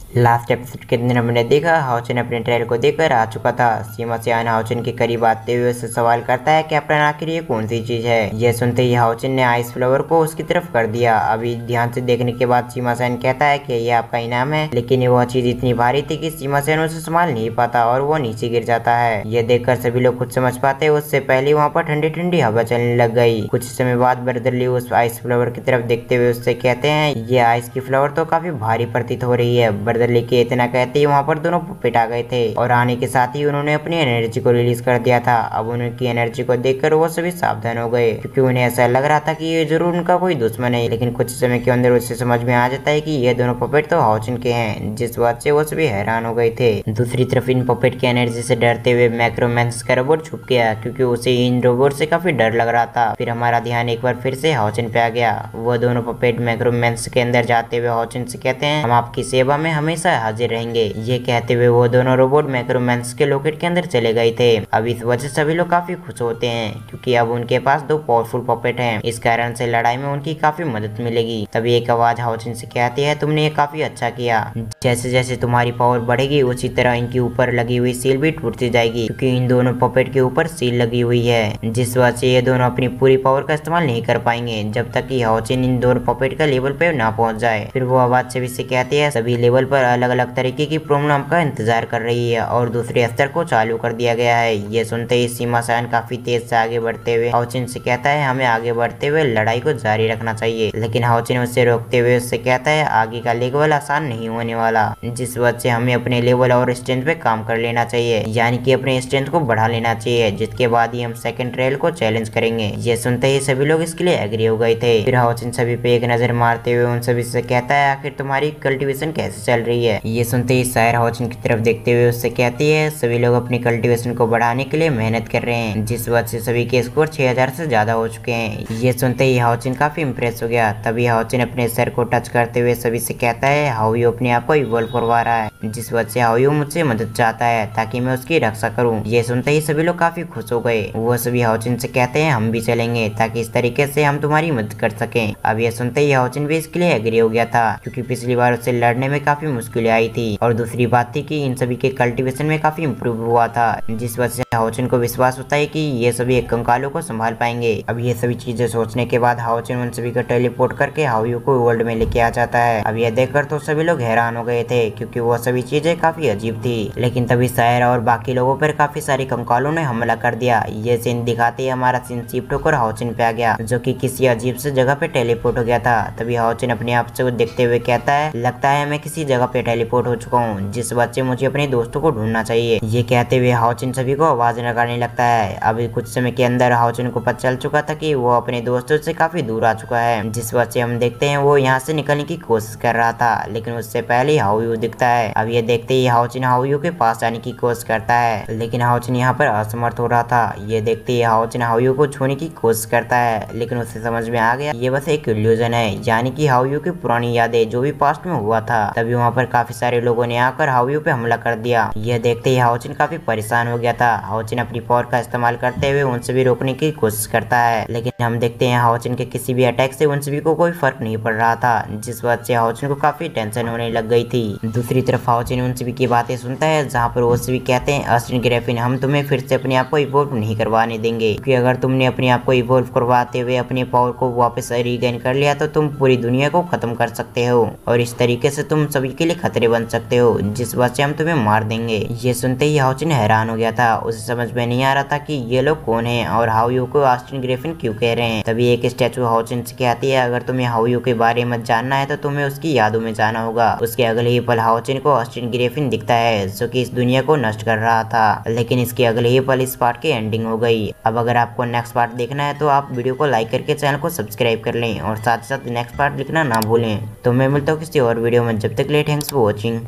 Last episode के दिन हमने देखा हाओचन अपने ट्रायल को देखकर आ चुका था। सीमा सियान हाओचन के करीब आते हुए उससे सवाल करता है कि अपना आखिर ये कौन सी चीज है। यह सुनते ही हाओचन ने आइस फ्लावर को उसकी तरफ कर दिया। अभी ध्यान से देखने के बाद सीमा सियान कहता है कि यह आपका इनाम है, लेकिन वह चीज इतनी भारी थी कि सीमा सियान उसे संभाल नहीं पाता और वो नीचे गिर जाता है। यह देखकर सभी लोग कुछ समझ पाते उससे पहले वहाँ पर ठंडी ठंडी हवा चलने लग गई। कुछ समय बाद ब्रदरली उस आइस फ्लावर की तरफ देखते हुए उससे कहते हैं ये आइस की फ्लावर तो काफी भारी प्रतीत हो रही है। ब्रदरली के इतना कहते ही वहाँ पर दोनों पपेट आ गए थे और आने के साथ ही उन्होंने अपनी एनर्जी को रिलीज कर दिया था। अब उनकी एनर्जी को देखकर वो सभी सावधान हो गए, क्योंकि उन्हें ऐसा लग रहा था कि ये जरूर उनका कोई दुश्मन है। लेकिन कुछ समय के अंदर उसे समझ में आ जाता है कि ये दोनों पपेट तो हाओचन के हैं, जिस बात से वो सभी हैरान हो गए थे। दूसरी तरफ इन पपेट की एनर्जी से डरते हुए मैक्रोमैंस का रोबोट छुप गया, क्योंकि उसे इन रोबोट से काफी डर लग रहा था। फिर हमारा ध्यान एक बार फिर से हाओचन पे आ गया। वो दोनों पपेट मैक्रोमैंस के अंदर जाते हुए हाओचन से कहते हैं हम आपकी सेवा में हमेशा हाजिर रहेंगे। ये कहते हुए वो दोनों रोबोट मैक्रोमैंस के लॉकेट के अंदर चले गए थे। अब इस वजह से सभी लोग काफी खुश होते हैं, क्योंकि अब उनके पास दो पावरफुल पपेट हैं। इस कारण से लड़ाई में उनकी काफी मदद मिलेगी। तभी एक आवाज हाओचन से कहती है तुमने ये काफी अच्छा किया। जैसे जैसे तुम्हारी पावर बढ़ेगी उसी तरह इनके ऊपर लगी हुई सील भी टूटती जाएगी, क्योंकि इन दोनों पपेट के ऊपर सील लगी हुई है, जिस वजह से ये दोनों अपनी पूरी पावर का इस्तेमाल नहीं कर पाएंगे जब तक कि हाओचन इन दोनों पपेट का लेवल पे ना पहुंच जाए। फिर वो आवाज सभी से कहती है सभी लेवल पर अलग अलग तरीके की प्रॉब्लम का इंतजार कर रही है और दूसरे स्तर को चालू कर दिया गया है। ये सुनते ही सीमा सियान काफी तेज से आगे बढ़ते हुए हाओचन से कहता है हमें आगे बढ़ते हुए लड़ाई को जारी रखना चाहिए, लेकिन हाओचन उससे रोकते हुए उससे कहता है आगे का लेवल आसान नहीं होने वाला, जिस वजह से हमें अपने लेवल और स्ट्रेंथ पे काम कर लेना चाहिए, यानी कि अपने स्ट्रेंथ को बढ़ा लेना चाहिए, जिसके बाद ही हम सेकंड ट्रायल को चैलेंज करेंगे। ये सुनते ही सभी लोग इसके लिए एग्री हो गए थे। फिर हाओचन सभी पे एक नजर मारते हुए उन सभी से कहता है आखिर तुम्हारी कल्टीवेशन कैसे चल रही है। ये सुनते ही सायर हाओचन की तरफ देखते हुए उससे कहती है सभी लोग अपनी कल्टीवेशन को बढ़ाने के लिए मेहनत कर रहे हैं, जिस वजह से सभी के स्कोर 6000 से ज्यादा हो चुके हैं। ये सुनते ही हाओचन काफी इंप्रेस हो गया। तभी हाओचन अपने सर को टच करते हुए सभी से कहता है हाओयू अपने आप को इवॉल्व करवा रहा है, जिस वजह से हाओयू मुझसे मदद चाहता है ताकि मैं उसकी रक्षा करूं। ये सुनते ही सभी लोग काफी खुश हो गए। वो सभी हाओचन से कहते हैं हम भी चलेंगे ताकि इस तरीके से हम तुम्हारी मदद कर सकें। अब ये सुनते ही हाओचन भी इसके लिए एग्री हो गया था, क्योंकि पिछली बार उससे लड़ने में काफी मुश्किलें आई थी और दूसरी बात थी कि इन सभी के कल्टीवेशन में काफी इम्प्रूव हुआ था, जिस वजह से हाओचन को विश्वास होता है कि ये सभी एक कंकालों को संभाल पाएंगे। अब ये सभी चीजें सोचने के बाद हाओचन उन सभी को टेलीपोर्ट करके हाओयू को वर्ल्ड में लेके आ जाता है। अब यह देखकर तो सभी लोग हैरान हो गए थे, क्योंकि वो सभी चीजें काफी अजीब थी। लेकिन तभी सायर और बाकी लोगों पर काफी सारी कंकालों ने हमला कर दिया। ये सीन दिखाते ही हमारा सीन शिफ्ट होकर हाओचन पे आ गया, जो कि किसी अजीब से जगह पे टेलीपोर्ट हो गया था। तभी हाओचन अपने आप से देखते हुए कहता है लगता है मैं किसी जगह पे टेलीपोर्ट हो चुका हूँ, जिस वजह से मुझे अपने दोस्तों को ढूंढना चाहिए। ये कहते हुए हाओचन सभी को आवाज लगाने लगता है। अभी कुछ समय के अंदर हाओचन को पता चल चुका था कि वो अपने दोस्तों से काफी दूर आ चुका है, जिस वजह से हम देखते हैं वो यहाँ से निकलने की कोशिश कर रहा था, लेकिन उससे पहले हाओयू दिखता है। अब ये देखते ही हाओचन हाओयू के पास आने की कोशिश करता है, लेकिन हाओचन यहाँ पर असमर्थ हो रहा था। ये देखते ही हाओचन हाओयू को छूने की कोशिश करता है, लेकिन उसे समझ में आ गया ये बस एक इल्यूजन है, यानी कि हाओयू की पुरानी यादें जो भी पास्ट में हुआ था। तभी वहाँ पर काफी सारे लोगों ने आकर हाओयू पे हमला कर दिया। यह देखते ही हाओचन काफी परेशान हो गया था। हाओचन अपनी पावर का इस्तेमाल करते हुए उन सभी रोकने की कोशिश करता है, लेकिन हम देखते हैं हाओचन के किसी भी अटैक से उन सभी को कोई फर्क नहीं पड़ रहा था, जिस वजह से हाओचन को काफी टेंशन होने लग गई थी। दूसरी तरफ हाओचन उन सभी की बातें सुनता है, जहाँ पर वो सभी कहते हैं अस्टिन ग्रिफिन हम तुम्हें फिर से अपने आप को इवॉल्व नहीं करवाने देंगे, क्योंकि अगर तुमने अपने आप को इवॉल्व करवाते हुए अपने पावर को वापस रीगेन कर लिया तो तुम पूरी दुनिया को खत्म कर सकते हो और इस तरीके से तुम सभी के लिए खतरे बन सकते हो, जिस वजह से हम तुम्हें मार देंगे। ये सुनते ही हाओचन हैरान हो गया था। उसे समझ में नहीं आ रहा था कि ये लोग कौन हैं और हाओयू को अस्टिन ग्रिफिन क्यों कह रहे हैं। तभी एक स्टैचू हाओचन से कहती है अगर तुम्हें हाओयू के बारे में जानना है तो तुम्हें उसकी यादों में जाना होगा। उसके अगले ही पल हाओचन को अस्टिन ग्रिफिन दिखता है, जो कि इस दुनिया को नष्ट कर रहा था, लेकिन इसके अगले ही पल इस पार्ट की एंडिंग हो गई। अब अगर आपको नेक्स्ट पार्ट देखना है तो आप वीडियो को लाइक करके चैनल को सब्सक्राइब कर लें और साथ साथ नेक्स्ट पार्ट लिखना ना भूलें। तो मैं मिलता हूँ किसी और वीडियो में, जब तक के लिए थैंक्स फॉर वॉचिंग।